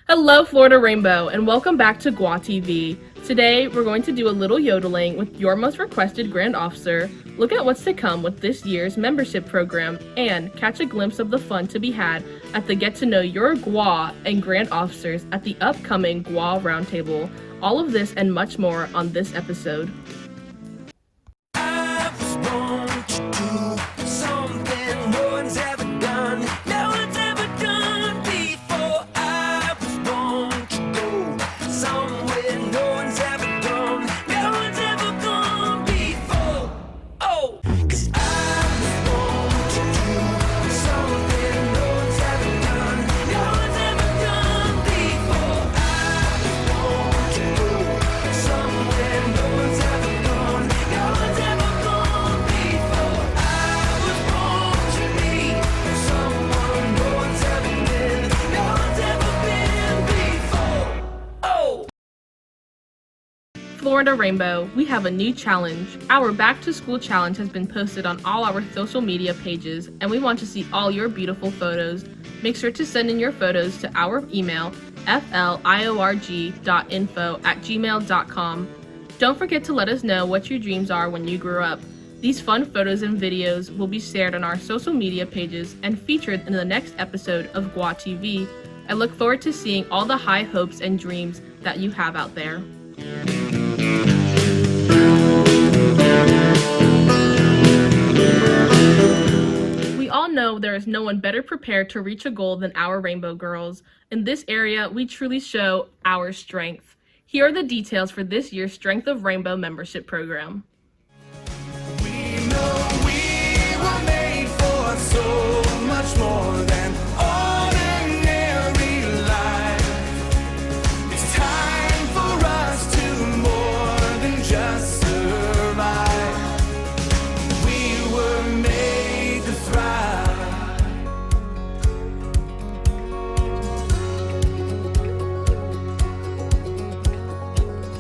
Hello, Florida Rainbow, and welcome back to Gwa TV. Today, we're going to do a little yodeling with your most requested Grand Officer, look at what's to come with this year's membership program, and catch a glimpse of the fun to be had at the Get to Know Your Gwa and Grand Officers at the upcoming Gwa Roundtable. All of this and much more on this episode. Florida Rainbow, we have a new challenge. Our Back to School Challenge has been posted on all our social media pages, and we want to see all your beautiful photos. Make sure to send in your photos to our email, fliorg.info@gmail.com. Don't forget to let us know what your dreams are when you grow up. These fun photos and videos will be shared on our social media pages and featured in the next episode of Gwa TV. I look forward to seeing all the high hopes and dreams that you have out there. We all know there is no one better prepared to reach a goal than our Rainbow Girls. In this area, we truly show our strength. Here are the details for this year's Strength of Rainbow membership program. We know we were made for so much more than ordinary life. It's time for us to more than just survive. We were made to thrive.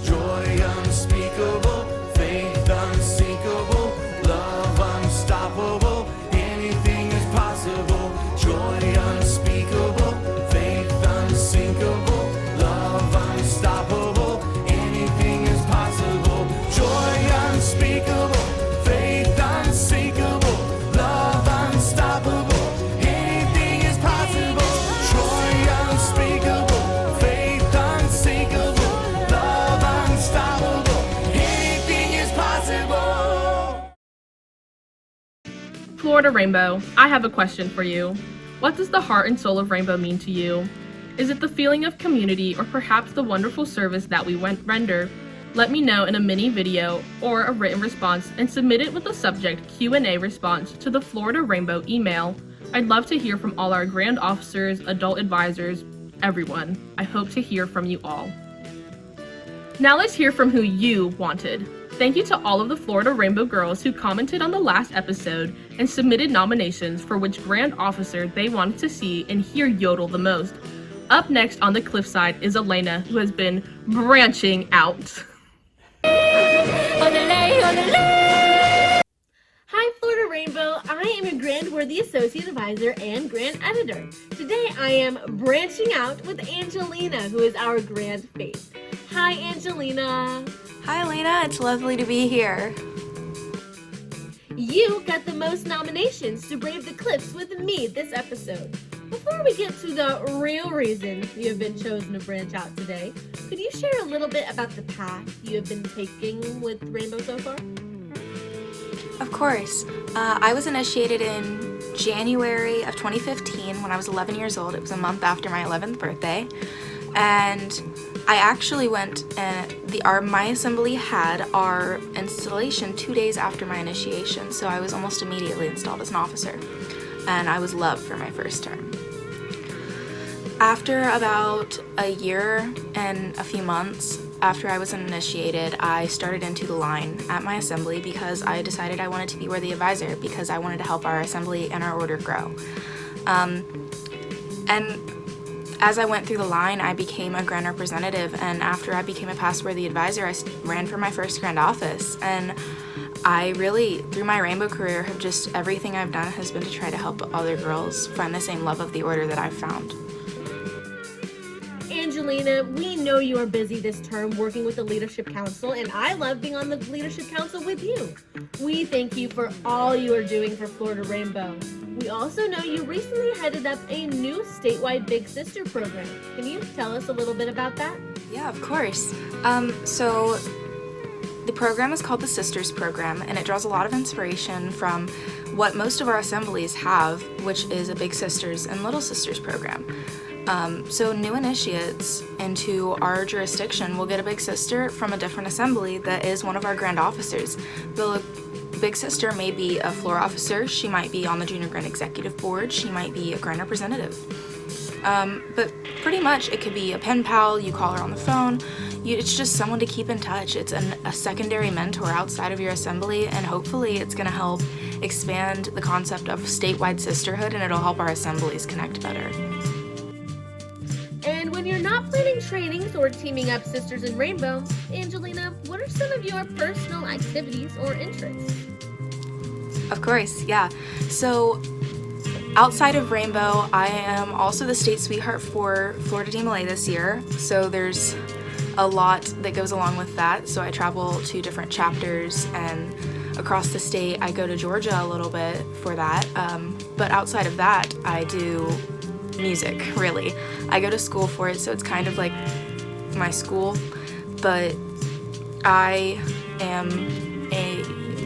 Joy unspeakable, faith unsinkable, love unstoppable, anything is possible. Joy unspeakable, faith unsinkable, love unstoppable, anything is possible. Joy unspeakable, faith unsinkable, love unstoppable, anything is possible. Joy unspeakable, faith unsinkable, love unstoppable, anything is possible. Florida Rainbow, I have a question for you. What does the heart and soul of Rainbow mean to you? Is it the feeling of community or perhaps the wonderful service that we render? Let me know in a mini video or a written response and submit it with the subject Q&A response to the Florida Rainbow email. I'd love to hear from all our Grand Officers, adult advisors, everyone. I hope to hear from you all. Now let's hear from who you wanted. Thank you to all of the Florida Rainbow Girls who commented on the last episode and submitted nominations for which Grand Officer they wanted to see and hear yodel the most. Up next on the cliffside is Elena, who has been branching out. Hi Florida Rainbow, I am your Grand Worthy Associate Advisor and Grand Editor. Today I am branching out with Angelina, who is our Grand Face. Hi Angelina. Hi Elena, it's lovely to be here. You got the most nominations to brave the cliffs with me this episode. Before we get to the real reason you have been chosen to branch out today, could you share a little bit about the path you have been taking with Rainbow so far? Of course. I was initiated in January of 2015 when I was 11 years old. It was a month after my 11th birthday. And I actually went and my assembly had our installation 2 days after my initiation, so I was almost immediately installed as an officer, and I was loved for my first term. After about a year and a few months after I was initiated, I started into the line at my assembly because I decided I wanted to be worthy advisor because I wanted to help our assembly and our order grow. And as I went through the line, I became a grand representative, and after I became a past worthy advisor, I ran for my first grand office, and I really, through my rainbow career, have just everything I've done has been to try to help other girls find the same love of the order that I've found. Angelina, we know you are busy this term working with the Leadership Council, and I love being on the Leadership Council with you. We thank you for all you are doing for Florida Rainbow. We also know you recently headed up a new statewide Big Sister program. Can you tell us a little bit about that? Yeah, of course. So the program is called the Sisters Program, and it draws a lot of inspiration from what most of our assemblies have, which is a Big Sisters and Little Sisters program. So new initiates into our jurisdiction will get a Big Sister from a different assembly that is one of our Grand Officers. The Big Sister may be a floor officer, she might be on the Junior Grand Executive Board, she might be a Grand Representative. But pretty much it could be a pen pal, you call her on the phone, it's just someone to keep in touch. It's a secondary mentor outside of your assembly, and hopefully it's going to help expand the concept of statewide sisterhood, and it'll help our assemblies connect better. And when you're not planning trainings or teaming up Sisters in Rainbow, Angelina, what are some of your personal activities or interests? Of course, yeah. So outside of Rainbow, I am also the state sweetheart for Florida DMLA this year. So there's a lot that goes along with that. So I travel to different chapters and across the state. I go to Georgia a little bit for that. But outside of that, I do music, really. I go to school for it, so it's kind of like my school, but I am a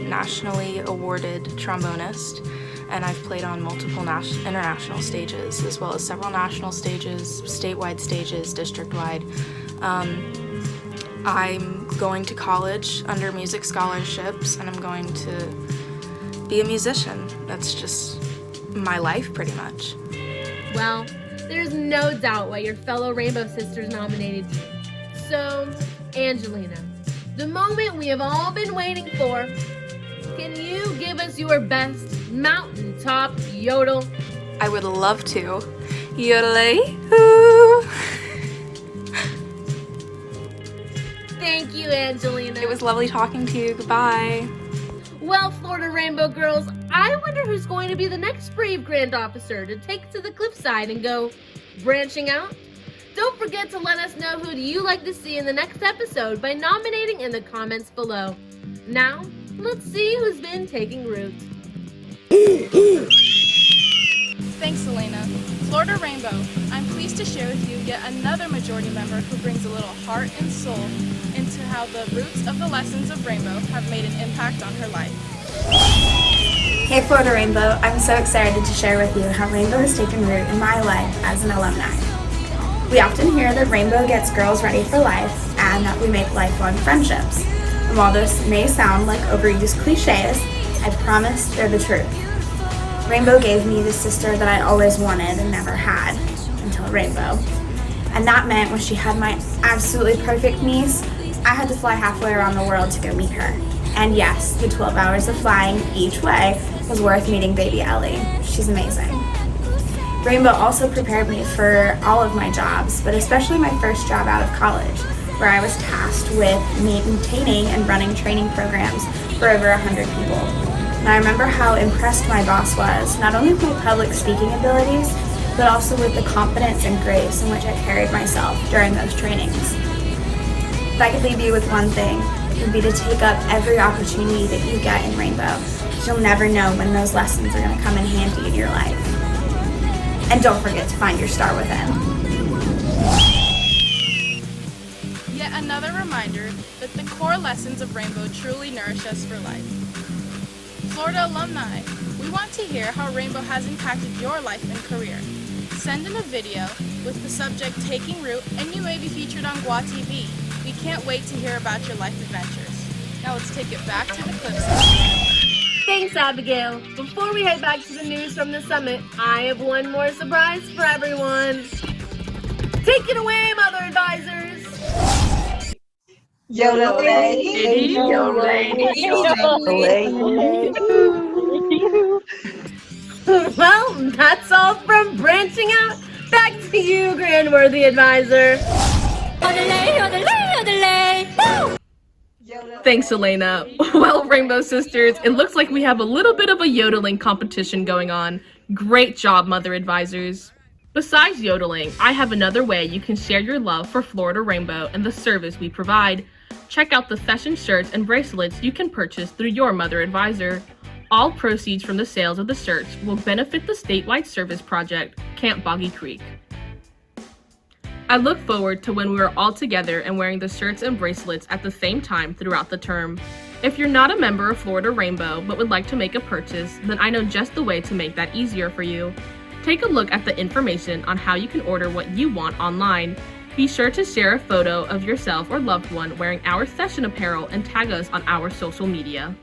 nationally awarded trombonist, and I've played on multiple international stages, as well as several national stages, statewide stages, district-wide. I'm going to college under music scholarships, and I'm going to be a musician. That's just my life, pretty much. Well, there's no doubt why your fellow Rainbow Sisters nominated you. So, Angelina, the moment we have all been waiting for, can you give us your best mountaintop yodel? I would love to. Yodelay-hoo. Thank you, Angelina. It was lovely talking to you. Goodbye. Well, Florida Rainbow girls, I wonder who's going to be the next brave Grand Officer to take to the cliffside and go branching out. Don't forget to let us know who you like to see in the next episode by nominating in the comments below. Now, let's see who's been taking root. Thanks, Elena. Florida Rainbow, I'm pleased to share with you yet another majority member who brings a little heart and soul into how the roots of the lessons of Rainbow have made an impact on her life. Hey Florida Rainbow, I'm so excited to share with you how Rainbow has taken root in my life as an alumni. We often hear that Rainbow gets girls ready for life and that we make lifelong friendships. And while those may sound like overused cliches, I promise they're the truth. Rainbow gave me the sister that I always wanted and never had until Rainbow. And that meant when she had my absolutely perfect niece, I had to fly halfway around the world to go meet her. And yes, the 12 hours of flying each way was worth meeting baby Ellie. She's amazing. Rainbow also prepared me for all of my jobs, but especially my first job out of college, where I was tasked with maintaining and running training programs for over 100 people. And I remember how impressed my boss was, not only with my public speaking abilities, but also with the confidence and grace in which I carried myself during those trainings. If I could leave you with one thing, it would be to take up every opportunity that you get in Rainbow, because you'll never know when those lessons are going to come in handy in your life. And don't forget to find your star within. Yet another reminder that the core lessons of Rainbow truly nourish us for life. Florida alumni, we want to hear how Rainbow has impacted your life and career. Send in a video with the subject Taking Root, and you may be featured on Gwa TV. We can't wait to hear about your life adventures. Now let's take it back to the cliffside. Thanks, Abigail. Before we head back to the news from the summit, I have one more surprise for everyone. Take it away, Mother Advisors. Well, that's all from branching out. Back to you, Grand Worthy Advisor. Yodelay, yodelay, yodelay. Woo! Thanks, Elena. Well, Rainbow Sisters, it looks like we have a little bit of a yodeling competition going on. Great job, Mother Advisors. Besides yodeling, I have another way you can share your love for Florida Rainbow and the service we provide. Check out the fashion shirts and bracelets you can purchase through your Mother Advisor. All proceeds from the sales of the shirts will benefit the statewide service project, Camp Boggy Creek. I look forward to when we are all together and wearing the shirts and bracelets at the same time throughout the term. If you're not a member of Florida Rainbow but would like to make a purchase, then I know just the way to make that easier for you. Take a look at the information on how you can order what you want online. Be sure to share a photo of yourself or loved one wearing our session apparel and tag us on our social media.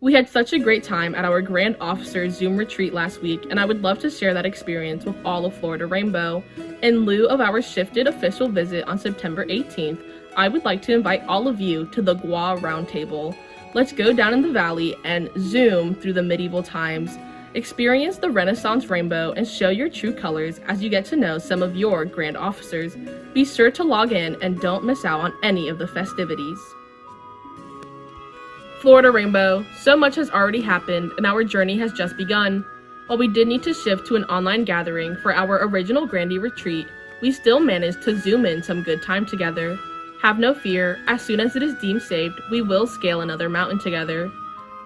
We had such a great time at our Grand Officers Zoom retreat last week, and I would love to share that experience with all of Florida Rainbow. In lieu of our shifted official visit on September 18th, I would like to invite all of you to the Gwa Roundtable. Let's go down in the valley and zoom through the medieval times. Experience the Renaissance rainbow and show your true colors as you get to know some of your Grand Officers. Be sure to log in and don't miss out on any of the festivities. Florida Rainbow, so much has already happened and our journey has just begun. While we did need to shift to an online gathering for our original Grandy retreat, we still managed to zoom in some good time together. Have no fear, as soon as it is deemed safe, we will scale another mountain together.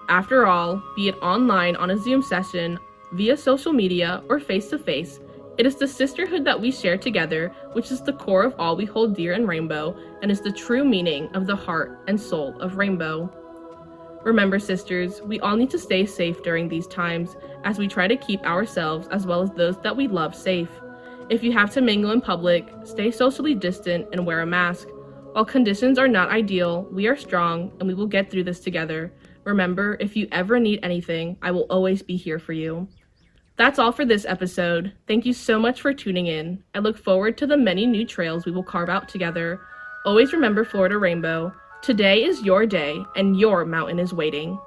After all, be it online on a Zoom session, via social media, or face-to-face, it is the sisterhood that we share together which is the core of all we hold dear in Rainbow and is the true meaning of the heart and soul of Rainbow. Remember, sisters, we all need to stay safe during these times as we try to keep ourselves as well as those that we love safe. If you have to mingle in public, stay socially distant and wear a mask. While conditions are not ideal, we are strong and we will get through this together. Remember, if you ever need anything, I will always be here for you. That's all for this episode. Thank you so much for tuning in. I look forward to the many new trails we will carve out together. Always remember Florida Rainbow. Today is your day, and your mountain is waiting.